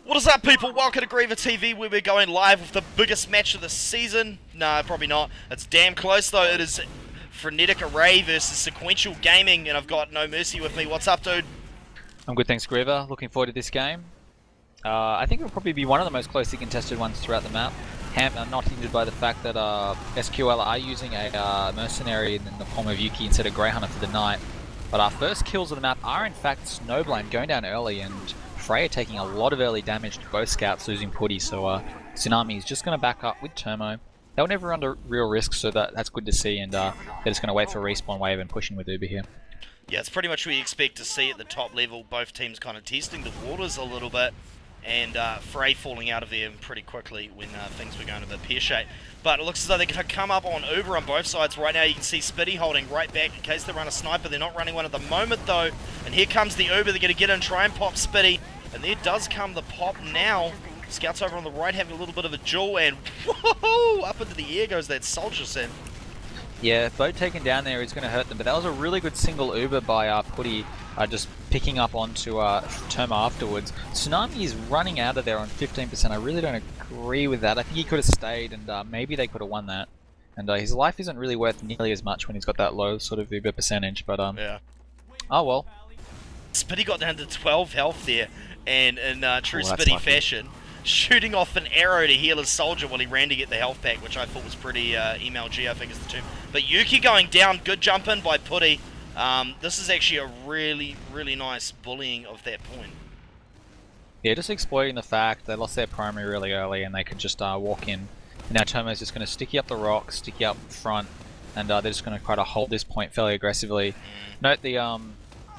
What is up, people? Welcome to GreaverTV, where we're going live with the biggest match of the season. No, probably not. It's damn close, though. It is Frenetic Array versus Sequential Gaming, and I've got No Mercy with me. What's up, dude? I'm good, thanks, Griever. Looking forward to this game. I think it'll probably be one of the most closely contested ones throughout the map. Not hindered by the fact that SQL are using a mercenary in the form of Yuki instead of Grey Hunter for the night. But our first kills of the map are in fact Snowblind going down early, and Freya taking a lot of early damage to both scouts, losing Putty. So Tsunami is just going to back up with Turmo. They were never under real risk, so that's good to see, and they're just going to wait for respawn wave and pushing with Uber here. Yeah, it's pretty much what you expect to see at the top level. Both teams kind of testing the waters a little bit, and Frey falling out of there pretty quickly when things were going a bit pear-shaped. But it looks as though they're going to come up on Uber on both sides. Right now you can see Spitty holding right back in case they run a sniper. They're not running one at the moment, though. And here comes the Uber. They're going to get in, try and pop Spitty. And there does come the pop now. Scouts over on the right having a little bit of a duel, and whoa, up into the air goes that soldier, Sam. Yeah, boat taken down there is going to hurt them, but that was a really good single Uber by Putty, just picking up onto Terma afterwards. Tsunami is running out of there on 15%. I really don't agree with that. I think he could have stayed, and maybe they could have won that. And his life isn't really worth nearly as much when he's got that low sort of Uber percentage, but yeah. Oh well. Spitty got down to 12 health there, and in true Spitty fashion, shooting off an arrow to heal his soldier while he ran to get the health pack, which I thought was pretty MLG, I think is the term. But Yuki going down, good jump in by Putty. This is actually a really, really nice bullying of that point. Yeah, just exploiting the fact they lost their primary really early and they could just walk in. And now Tomo's just going to sticky up the rock, sticky up front, and they're just going to try to hold this point fairly aggressively. Note the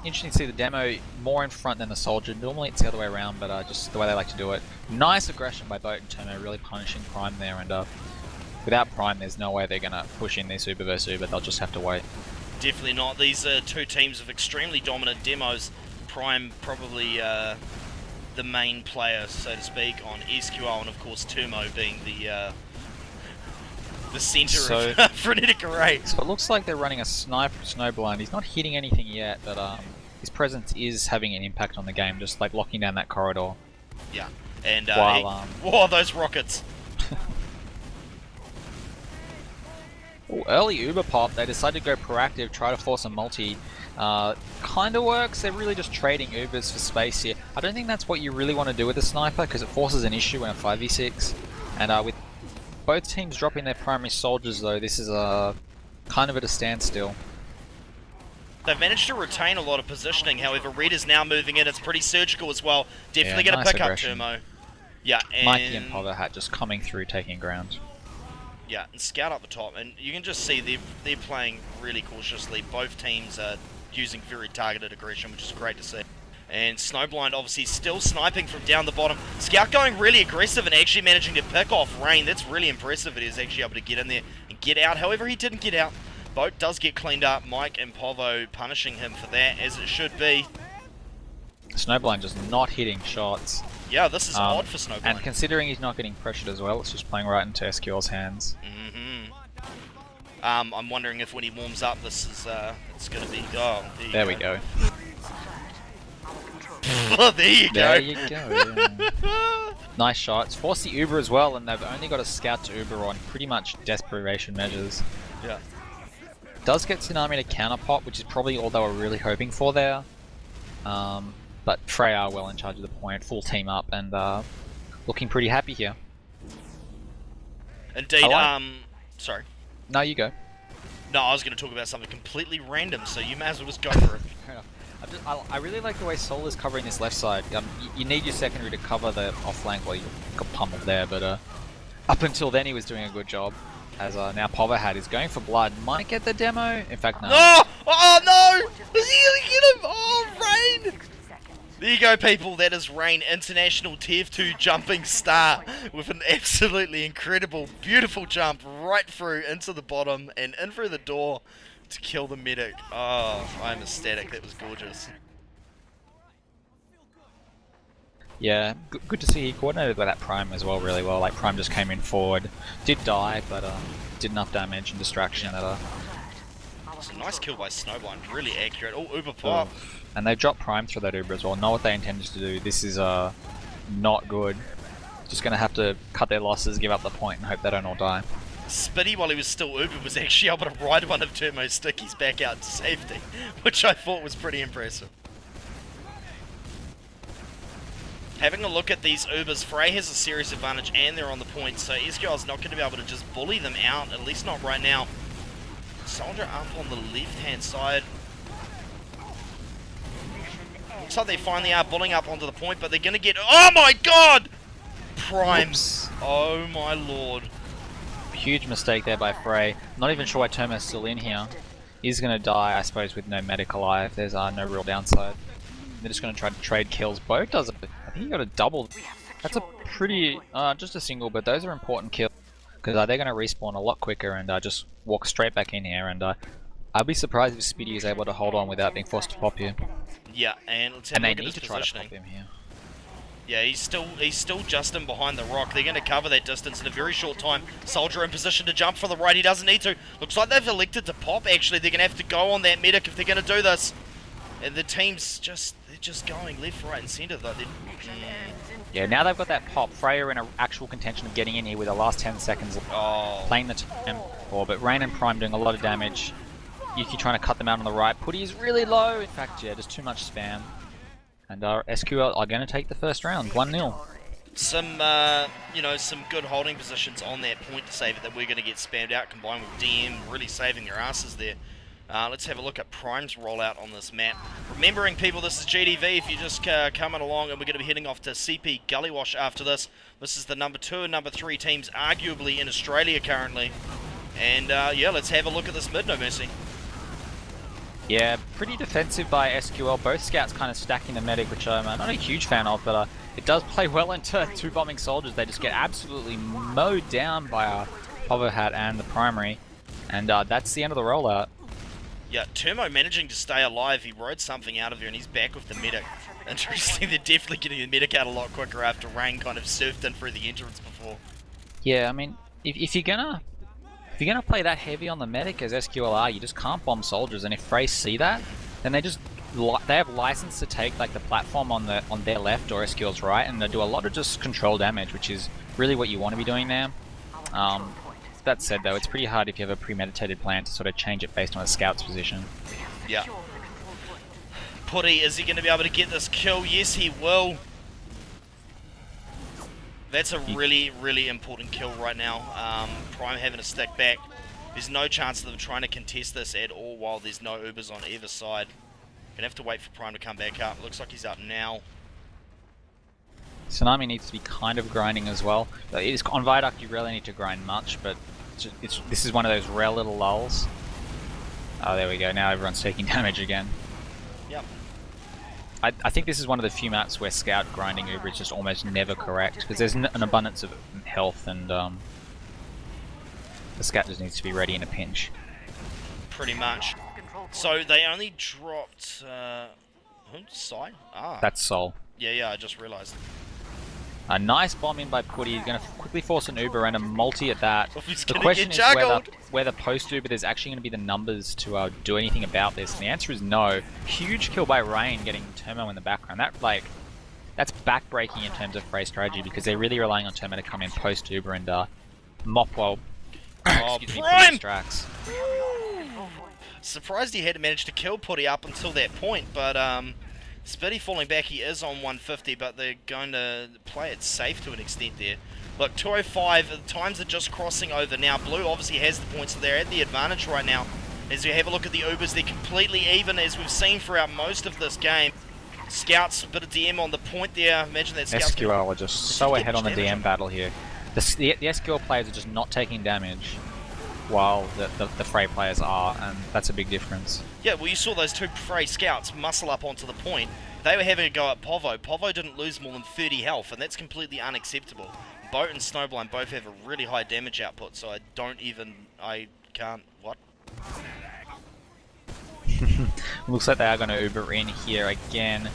interesting to see the demo more in front than the soldier. Normally it's the other way around, but just the way they like to do it. Nice aggression by Boat and Tomo, really punishing Prime there, and without Prime there's no way they're going to push in this Uber versus Uber, they'll just have to wait. Definitely not. These are two teams of extremely dominant demos. Prime probably the main player, so to speak, on SQL, and of course Turmo being the centre of Frenetic Array. So it looks like they're running a sniper Snowblind. He's not hitting anything yet, but his presence is having an impact on the game, just like locking down that corridor. Yeah, and while, those rockets. Ooh, early Uber pop, they decided to go proactive, try to force a multi. Kinda works, they're really just trading Ubers for space here. I don't think that's what you really want to do with a sniper, because it forces an issue in a 5v6. And with both teams dropping their primary soldiers though, this is kind of at a standstill. They've managed to retain a lot of positioning, however Red is now moving in, it's pretty surgical as well. Definitely going to pick up Turmo. Yeah, and Mikey and Poverhat just coming through, taking ground. Yeah, and Scout up the top, and you can just see they're playing really cautiously. Both teams are using very targeted aggression, which is great to see. And Snowblind obviously still sniping from down the bottom. Scout going really aggressive and actually managing to pick off Rain. That's really impressive. It is actually able to get in there and get out. However, he didn't get out. Boat does get cleaned up. Mike and Povo punishing him for that, as it should be. Snowblind just not hitting shots. Yeah, this is odd for Snowblind. And considering he's not getting pressured as well, it's just playing right into SQL's hands. I'm wondering if when he warms up, this is it's going to be. Oh, there we go. Oh, there you go. There you go. Yeah. Nice shots. Force the Uber as well, and they've only got a scout to Uber on pretty much desperation measures. Yeah. Does get Tsunami to counter pop, which is probably all they were really hoping for there. But Freya are well in charge of the point, full team up, and looking pretty happy here. Indeed. Sorry. No, you go. No, I was going to talk about something completely random, so you may as well just go for it. Fair enough. I really like the way Sol is covering this left side. You need your secondary to cover the off flank while you got pummeled there, but up until then he was doing a good job. As now Poverhat is going for blood. Might get the demo. In fact, no. Oh! Oh no! Is he going to get him? Oh, Rain! There you go, people. That is Rain, international TF2 jumping star, with an absolutely incredible, beautiful jump right through into the bottom and in through the door to kill the medic. Oh, I'm ecstatic. That was gorgeous. Yeah, good to see he coordinated with that Prime as well really well. Like, Prime just came in forward, did die, but did enough damage and distraction that It's a nice kill by Snowblind, really accurate. Oh, Uber pop. And they dropped Prime through that Uber as well. Know what they intended to do. This is not good. Just gonna have to cut their losses, give up the point, and hope they don't all die. Spitty, while he was still Uber, was actually able to ride one of Turmo's stickies back out to safety, which I thought was pretty impressive. Having a look at these Ubers, Frey has a serious advantage and they're on the point, so SQL's not going to be able to just bully them out, at least not right now. Soldier up on the left-hand side. Looks like they finally are bullying up onto the point, but they're going to get... Oh my god! Primes. Oops. Oh my lord. Huge mistake there by Frey. Not even sure why Terma's still in here. He's going to die, I suppose, with no medic alive. There's no real downside. They're just going to try to trade kills. Bo does it. I think he got a double. That's a pretty... just a single, but those are important kills. Because they're going to respawn a lot quicker and just walk straight back in here. And I'd be surprised if Speedy is able to hold on without being forced to pop here. Yeah, and let's have a look at his positioning. Try to pop him here. Yeah, he's still just in behind the rock. They're going to cover that distance in a very short time. Soldier in position to jump for the right. He doesn't need to. Looks like they've elected to pop, actually. They're going to have to go on that medic if they're going to do this. And the team's just going left, right, and centre, though. Yeah, now they've got that pop. Freya in an actual contention of getting in here with the last 10 seconds. Playing the time. But Rain and Prime doing a lot of damage. Yuki trying to cut them out on the right. Putty is really low. In fact, yeah, just too much spam. And SQL are going to take the first round, 1-0. Some, some good holding positions on that point to save it that we're going to get spammed out, combined with DM really saving their asses there. Let's have a look at Prime's rollout on this map. Remembering, people, this is GDV if you're just coming along, and we're going to be heading off to CP Gullywash after this. This is the number 2 and number 3 teams, arguably in Australia currently. And yeah, let's have a look at this mid, No Mercy. Yeah, pretty defensive by SQL. Both scouts kind of stacking the medic, which I'm not a huge fan of, but it does play well into 2 bombing soldiers. They just get absolutely mowed down by Hover Hat and the primary. And that's the end of the rollout. Yeah, Turmo managing to stay alive. He rode something out of here and he's back with the medic. Interesting, they're definitely getting the medic out a lot quicker after Rain kind of surfed in through the entrance before. Yeah, I mean, if you're gonna play that heavy on the medic as SQL are, you just can't bomb soldiers. And if Frey see that, then they have license to take like the platform on their left or SQL's right, and they do a lot of just control damage, which is really what you want to be doing now. That said, though, it's pretty hard if you have a premeditated plan to sort of change it based on a scout's position. Yeah. Putty, is he going to be able to get this kill? Yes, he will. That's a really, really important kill right now. Prime having to stick back. There's no chance of them trying to contest this at all while there's no Ubers on either side. Gonna have to wait for Prime to come back up. Looks like he's up now. Tsunami needs to be kind of grinding as well. On Viaduct you really need to grind much, but this is one of those rare little lulls. Oh, there we go. Now everyone's taking damage again. Yep. I think this is one of the few maps where scout grinding Uber is just almost never correct, because there's an abundance of health, and the scout just needs to be ready in a pinch. Pretty much. So they only dropped... Side? Ah. That's Sol. Yeah, I just realised. A nice bomb in by Putty. He's going to quickly force an Uber and a multi at that. The question is whether post-Uber there's actually going to be the numbers to do anything about this. And the answer is no. Huge kill by Rain getting Termo in the background. That's back-breaking in terms of Frey strategy, because they're really relying on Termo to come in post-Uber and mop well. Prime! Surprised he had managed to kill Putty up until that point, but Spitty falling back, he is on 150, but they're going to play it safe to an extent there. Look, 205, the times are just crossing over now. Blue obviously has the points, so they're at the advantage right now. As we have a look at the Ubers, they're completely even, as we've seen throughout most of this game. Scouts, a bit of DM on the point there. Imagine that Scouts... SQL are just so ahead on the DM battle here. The SQL players are just not taking damage, while the Frey players are, and that's a big difference. Yeah, well, you saw those 2 Frey scouts muscle up onto the point. They were having a go at Povo. Povo didn't lose more than 30 health, and that's completely unacceptable. Boat and Snowblind both have a really high damage output, so what? Looks like they are going to Uber in here again.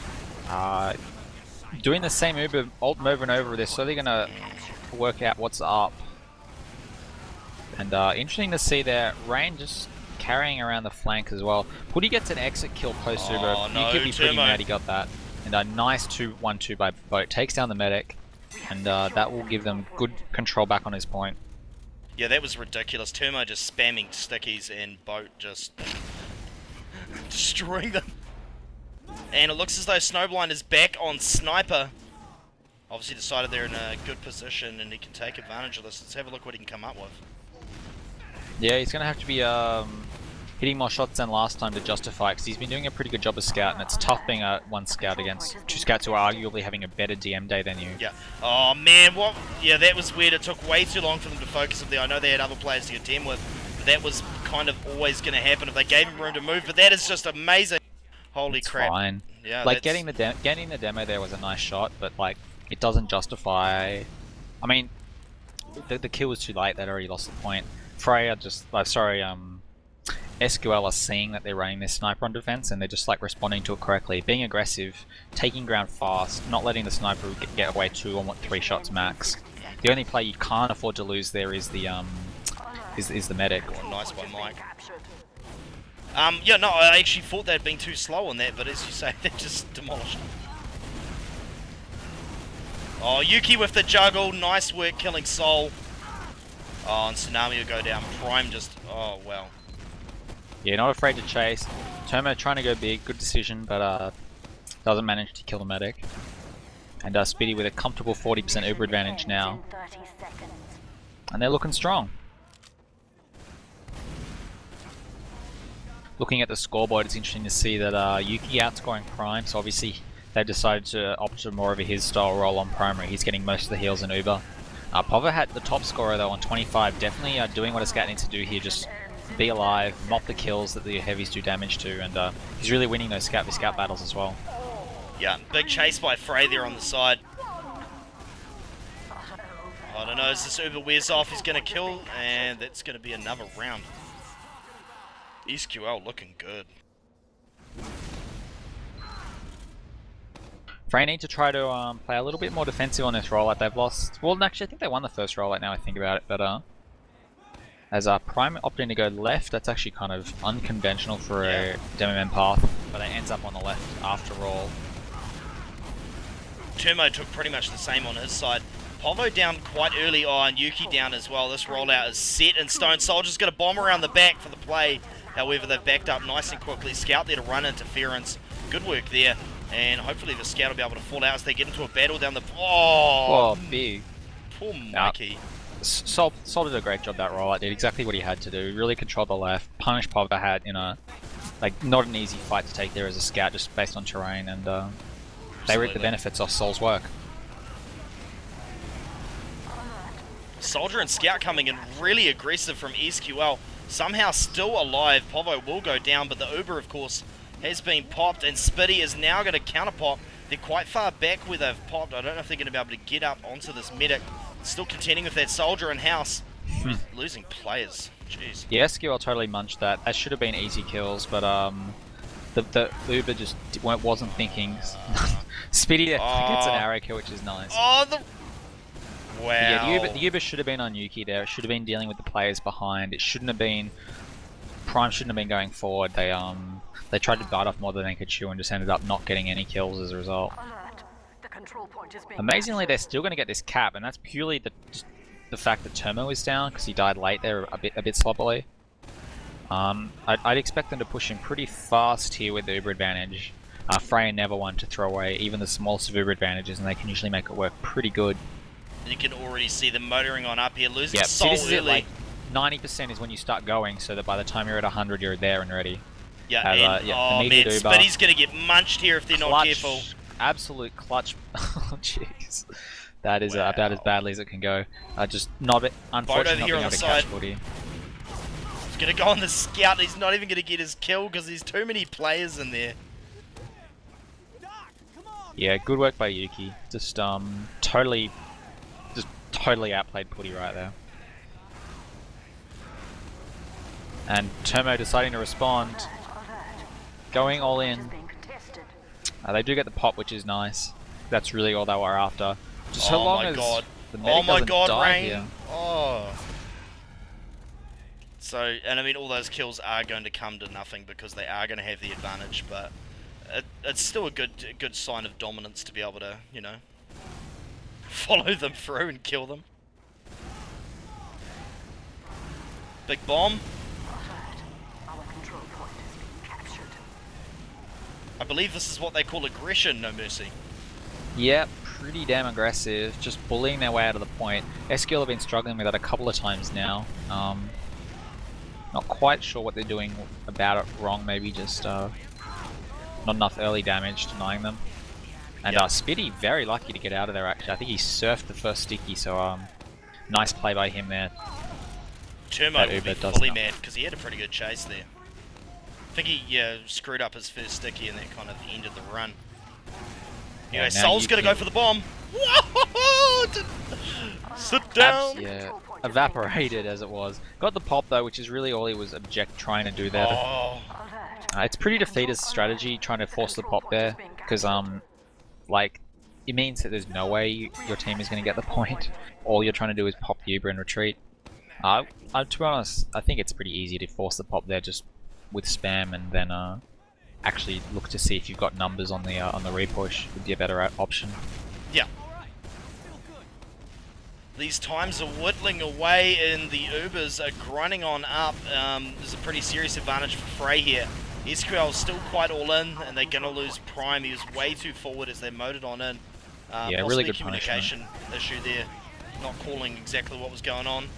Doing the same Uber over and over, they're slowly going to work out what's up. And interesting to see there, Rain just carrying around the flank as well. Putty gets an exit kill post Uber. Oh, no, You could be pretty Turmo. mad he got that. And a nice 2-1-2 by Boat. Takes down the medic. And that will give them good control back on his point. Yeah, that was ridiculous. Turmo just spamming stickies and Boat just destroying them. And it looks as though Snowblind is back on Sniper. Obviously decided they're in a good position and he can take advantage of this. Let's have a look what he can come up with. Yeah, he's going to have to be hitting more shots than last time to justify because he's been doing a pretty good job as scout, and it's tough being a one scout against two scouts who are arguably having a better DM day than you. Yeah. Oh man, what? Yeah, that was weird. It took way too long for them to focus up there. I know they had other players to contend with, but that was kind of always going to happen if they gave him room to move. But that is just amazing. Holy crap. Fine. Yeah. Like getting the demo there was a nice shot, but like it doesn't justify. I mean, the kill was too late. They'd already lost the point. Freya just, SQL are seeing that they're running this sniper on defense, and they're just like responding to it correctly, being aggressive, taking ground fast, not letting the sniper get away 2 or 3 shots max. The only play you can't afford to lose there is the is the medic. Oh, nice one, Mike. Yeah, no, I actually thought they'd been too slow on that, but as you say, they just demolished them. Oh, Yuki with the juggle, nice work killing Soul. Oh, and Tsunami will go down. Prime just, oh well. Yeah, not afraid to chase. Tomo trying to go big, good decision, but doesn't manage to kill the medic. And Speedy with a comfortable 40% Uber advantage now. And they're looking strong. Looking at the scoreboard, it's interesting to see that Yuki outscoring Prime, so obviously they decided to opt for more of a his style role on primary. He's getting most of the heals in Uber. Pova had the top scorer though on 25, definitely doing what a scout needs to do here, just be alive, mop the kills that the heavies do damage to, and he's really winning those scout v scout battles as well. Yeah, big chase by Frey there on the side. I don't know, as this Uber wears off, he's going to kill, and that's going to be another round. SQL looking good. Frey need to try to play a little bit more defensive on this rollout. They've lost, well actually I think they won the first rollout now I think about it, but as Prime opting to go left, that's actually kind of unconventional for a Demoman path, but it ends up on the left after all. Turmo took pretty much the same on his side. Povo down quite early on, Yuki down as well. This rollout is set in stone. Soldier's got a bomb around the back for the play. However, they've backed up nice and quickly. Scout there to run interference. Good work there. And hopefully the Scout will be able to fall out as they get into a battle down the... Oh, big. Poor Mikey. Sol did a great job that rollout. Did exactly what he had to do. Really controlled the left. Punished Pova had in a... like, not an easy fight to take there as a Scout, just based on terrain. And they reap the benefits off Sol's work. Soldier and Scout coming in really aggressive from SQL. Somehow still alive. Povo will go down, but the Uber, of course, has been popped, and Spitty is now going to counter pop. They're quite far back where they've popped. I don't know if they're going to be able to get up onto this medic. Still contending with that Soldier in house. Losing players. Jeez. Yeah, SQL totally munched that. That should have been easy kills, but the Uber just wasn't thinking. Speedy gets an arrow kill, which is nice. Oh, the... Wow. Yeah, the Uber should have been on Yuki there. It should have been dealing with the players behind. It shouldn't have been... Prime shouldn't have been going forward. They tried to bite off more than they could chew and just ended up not getting any kills as a result. Amazingly, they're still going to get this cap, and that's purely the fact that Turmo is down, because he died late there a bit sloppily. I'd expect them to push him pretty fast here with the Uber advantage. Freya never one to throw away even the smallest of Uber advantages, and they can usually make it work pretty good. You can already see them motoring on up here, losing Yep. Soul See, this is early. it, like 90% is when you start going, so that by the time you're at 100, you're there and ready. Yeah, and oh man, Uber. Spitty's going to get munched here if they're not careful. Absolute clutch. Oh jeez, that is about as badly as it can go. Just not unfortunately not being able to catch Footy. He's going to go on the Scout. He's not even going to get his kill because there's too many players in there. Yeah, good work by Yuki. Just totally outplayed Putty right there. And Turmo deciding to respond, going all in. They do get the pop, which is nice. That's really all they were after. Just so long as the medic doesn't die Rain. here. Oh. So, and I mean, all those kills are going to come to nothing because they are going to have the advantage, but it's still a good sign of dominance to be able to, you know, follow them through and kill them. Big bomb. I believe this is what they call aggression, No Mercy. Yep, pretty damn aggressive, just bullying their way out of the point. SQL have been struggling with that a couple of times now. Not quite sure what they're doing about it wrong, maybe just not enough early damage denying them. And Yep. Spitty, very lucky to get out of there actually. I think he surfed the first sticky, so nice play by him there. Turmo will be fully mad because he had a pretty good chase there. I think he screwed up his first sticky and that kind of ended the run. Anyway, Soul's gonna go for the bomb. Sit down. Yeah, evaporated as it was. Got the pop though, which is really all he was trying to do there. Oh. It's pretty defeatist strategy trying to force the pop there, because like it means that there's no way your team is going to get the point. All you're trying to do is pop the Uber and retreat. To be honest, I think it's pretty easy to force the pop there just with spam, and then actually look to see if you've got numbers on the repush would be a better option. Yeah. These times are whittling away and the Ubers are grinding on up. There's a pretty serious advantage for Frey here. SQL's still quite all in and they're going to lose Prime. He was way too forward as they moded on in. Yeah, really good communication issue there. Not calling exactly what was going on.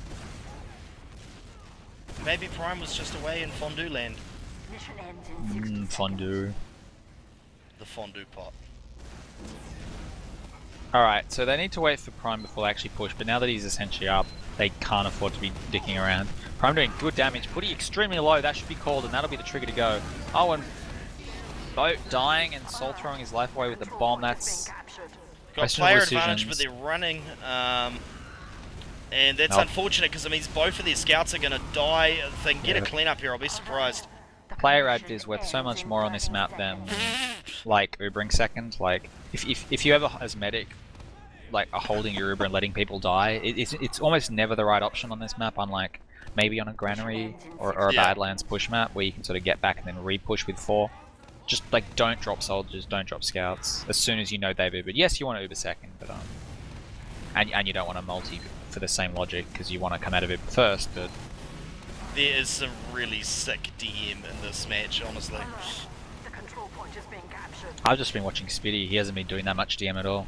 Maybe Prime was just away in Fondue land. Fondue. The fondue pot. Alright, so they need to wait for Prime before they actually push, but now that he's essentially up, they can't afford to be dicking around. Prime doing good damage, putting extremely low, that should be called, and that'll be the trigger to go. Oh, and Boat dying and Soul throwing his life away with the bomb, that's... Got player advantage, but they're running, and that's unfortunate because it means both of their scouts are going to die. If they can get a cleanup here, I'll be surprised. Player ad is worth so much more on this map than like Ubering second. Like if you ever as medic like are holding your Uber and letting people die, it's almost never the right option on this map, unlike maybe on a Granary or a Badlands push map where you can sort of get back and then re-push with 4. Just like don't drop soldiers, don't drop scouts as soon as you know they've Ubered. Yes, you want to Uber second, but and you don't want to multi for the same logic because you want to come out of it first, but there is some really sick DM in this match, honestly. I've just been watching Spitty. He hasn't been doing that much DM at all.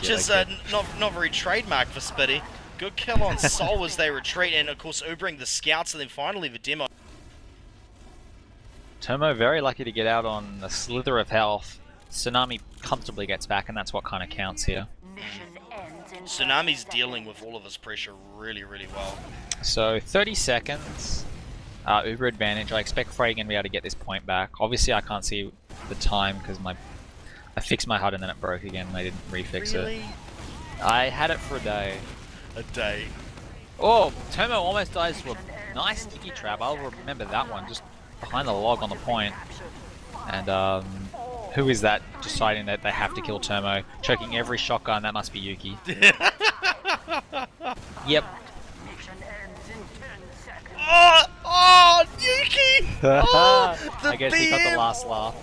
Just not very trademark for Spitty. Good kill on Soul as they retreat, and of course Ubering the scouts, and then finally the demo. Tomo very lucky to get out on a slither of health. Tsunami comfortably gets back, and that's what kind of counts here. Tsunami's dealing with all of his pressure really, really well. So 30 seconds, Uber advantage. I expect Frey going to be able to get this point back. Obviously I can't see the time because I fixed my HUD and then it broke again and I didn't refix it. I had it for a day. A day. Oh, Tomo almost dies to a nice sticky trap. I'll remember that one, just behind the log on the point. And who is that deciding that they have to kill Tomo? Choking every shotgun, that must be Yuki. Yep. Oh, Yuki! Oh, I guess he got the last laugh.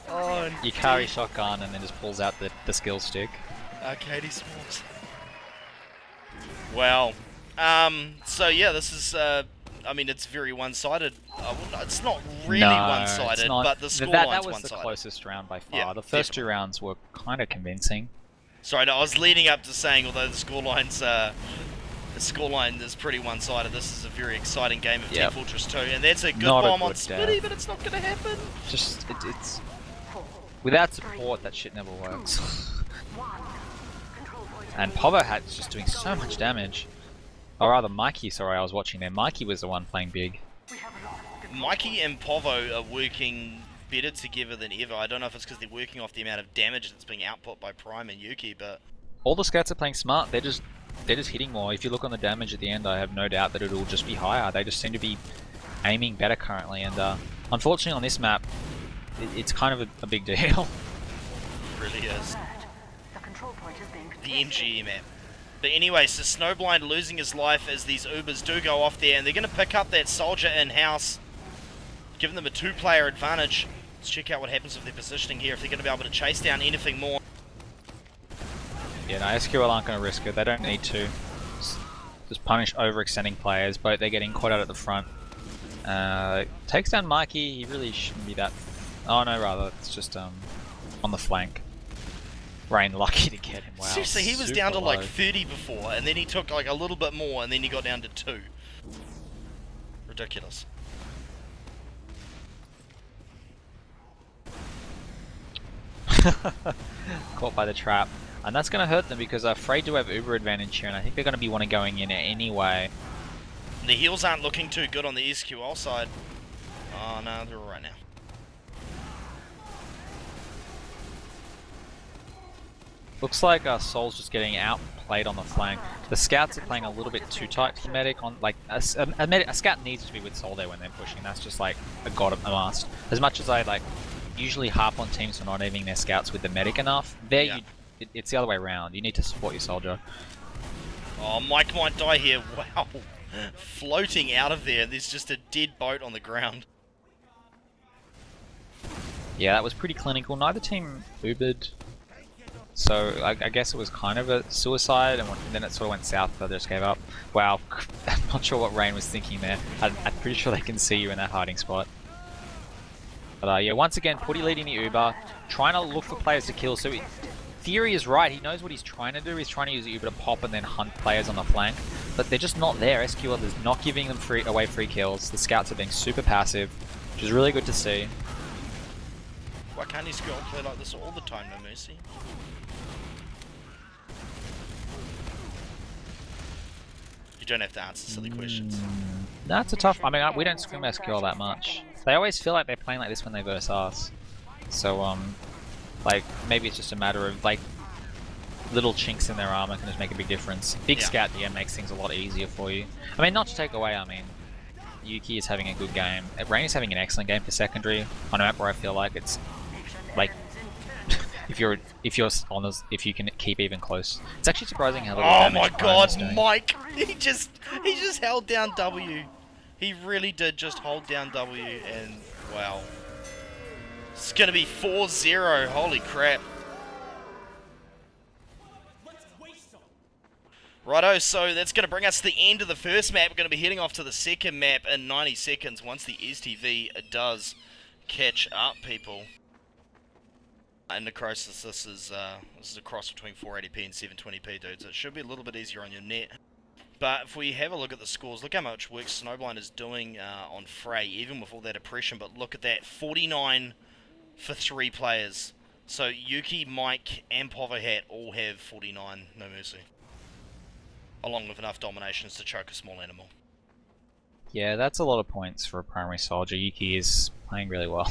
Oh, Yukari shotgun and then just pulls out the skill stick. Arcady Smalls. Wow. So yeah, this is, I mean, it's very one-sided. It's not really one-sided, but the scoreline's one-sided. That was the closest round by far. Yeah, the first two rounds were kind of convincing. Sorry, no, I was leading up to saying, although the scoreline is pretty one-sided, this is a very exciting game of Team Fortress 2, and that's a good bomb on Spitty, but it's not going to happen. Just, it's... Without support, that shit never works. And Povo Hat's just doing so much damage. Or rather, Mikey, sorry, I was watching there. Mikey was the one playing big. Mikey and Povo are working better together than ever. I don't know if it's because they're working off the amount of damage that's being output by Prime and Yuki, but... All the scouts are playing smart. They're just hitting more. If you look on the damage at the end, I have no doubt that it'll just be higher. They just seem to be aiming better currently, and unfortunately on this map, it's kind of a big deal. It really is. The MGE map. But anyway, so Snowblind losing his life as these Ubers do go off there, and they're going to pick up that soldier in-house, giving them a 2-player advantage. Let's check out what happens with their positioning here, if they're going to be able to chase down anything more. Yeah, no, SQL aren't going to risk it. They don't need to. Just punish overextending players, but they're getting caught out at the front. Takes down Mikey. He really shouldn't be that... Oh no, rather, it's just on the flank. Rain lucky to get him. Wow. Seriously, he was down to like 30 before, and then he took like a little bit more, and then he got down to 2. Ridiculous. Caught by the trap. And that's going to hurt them because Frey do have Uber advantage here, and I think they're going to be wanting going in anyway. The heals aren't looking too good on the SQL side. Oh no, they're alright now. Looks like Soul's just getting outplayed on the flank. The scouts are playing a little bit too tight to Medic. On like a scout needs to be with Soul there when they're pushing. That's just like a must. As much as I like usually harp on teams for not having their scouts with the Medic enough, there it's the other way around. You need to support your soldier. Oh, Mike might die here. Wow, floating out of there. There's just a dead boat on the ground. Yeah, that was pretty clinical. Neither team Ubered. So I guess it was kind of a suicide, and then it sort of went south, so they just gave up. Wow, I'm not sure what Rain was thinking there. I'm pretty sure they can see you in that hiding spot. But yeah, once again, Putty leading the Uber, trying to look for players to kill. So theory is right, he knows what he's trying to do. He's trying to use the Uber to pop and then hunt players on the flank. But they're just not there. SQL is not giving them away free kills. The scouts are being super passive, which is really good to see. Why can't he skill play like this all the time, no mercy? You don't have to answer silly questions. That's a tough... I mean, we don't scream SQL that much. They always feel like they're playing like this when they verse us. So, like, maybe it's just a matter of, like, little chinks in their armor can just make a big difference. Big scout DM makes things a lot easier for you. I mean, not to take away, I mean, Yuki is having a good game. Rain is having an excellent game for secondary on a map where I feel like it's, like, if you can keep even close. It's actually surprising how little damage. Oh my god, Mike! He just held down W. He really did just hold down W, and wow. It's gonna be 4-0, holy crap. Righto, so that's going to bring us to the end of the first map. We're going to be heading off to the second map in 90 seconds once the STV does catch up, people. In Necrosis, this is a cross between 480p and 720p, dudes. It should be a little bit easier on your net. But if we have a look at the scores, look how much work Snowblind is doing on Frey, even with all that oppression. But look at that, 49 for 3 players. So Yuki, Mike, and Povohat all have 49, no mercy. Along with enough dominations to choke a small animal. Yeah, that's a lot of points for a primary soldier. Yuki is playing really well.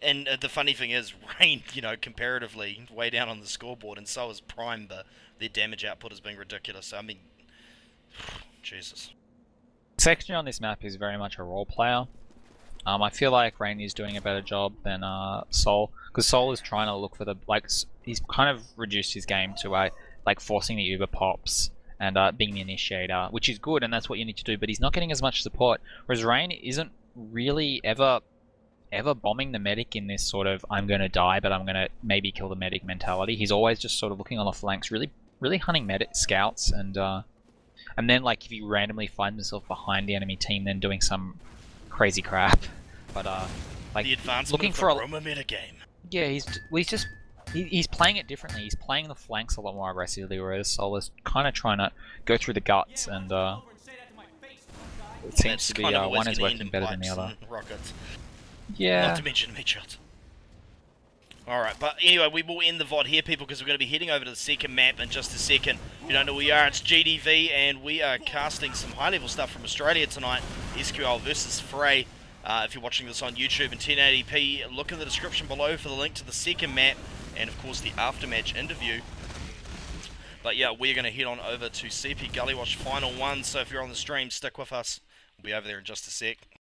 And the funny thing is, Rain, you know, comparatively, way down on the scoreboard, and so is Prime, but their damage output has been ridiculous. I mean, Jesus. Section on this map is very much a role player. I feel like Rain is doing a better job than Soul, because Soul is trying to look for the, like, he's kind of reduced his game to like forcing the Uber pops and being the initiator, which is good, and that's what you need to do, but he's not getting as much support, whereas Rain isn't really ever bombing the medic in this sort of I'm going to die but I'm going to maybe kill the medic mentality. He's always just sort of looking on the flanks, really hunting medic scouts, and then like if he randomly finds himself behind the enemy team, then doing some crazy crap. But like the advancement looking of for the Roma metagame. Yeah, he's playing it differently. He's playing the flanks a lot more aggressively, whereas Sol is kind of trying to go through the guts, and it seems to be one is working better than the other. Rockets. Yeah. Not to mention meat shots. Alright, but anyway, we will end the VOD here, people, because we're going to be heading over to the second map in just a second. If you don't know where we are, it's GDV, and we are casting some high-level stuff from Australia tonight. SQL versus Frey. If you're watching this on YouTube in 1080p, look in the description below for the link to the second map, and of course the aftermatch interview. But yeah, we're going to head on over to CP Gullywash Final 1, so if you're on the stream, stick with us. We'll be over there in just a sec.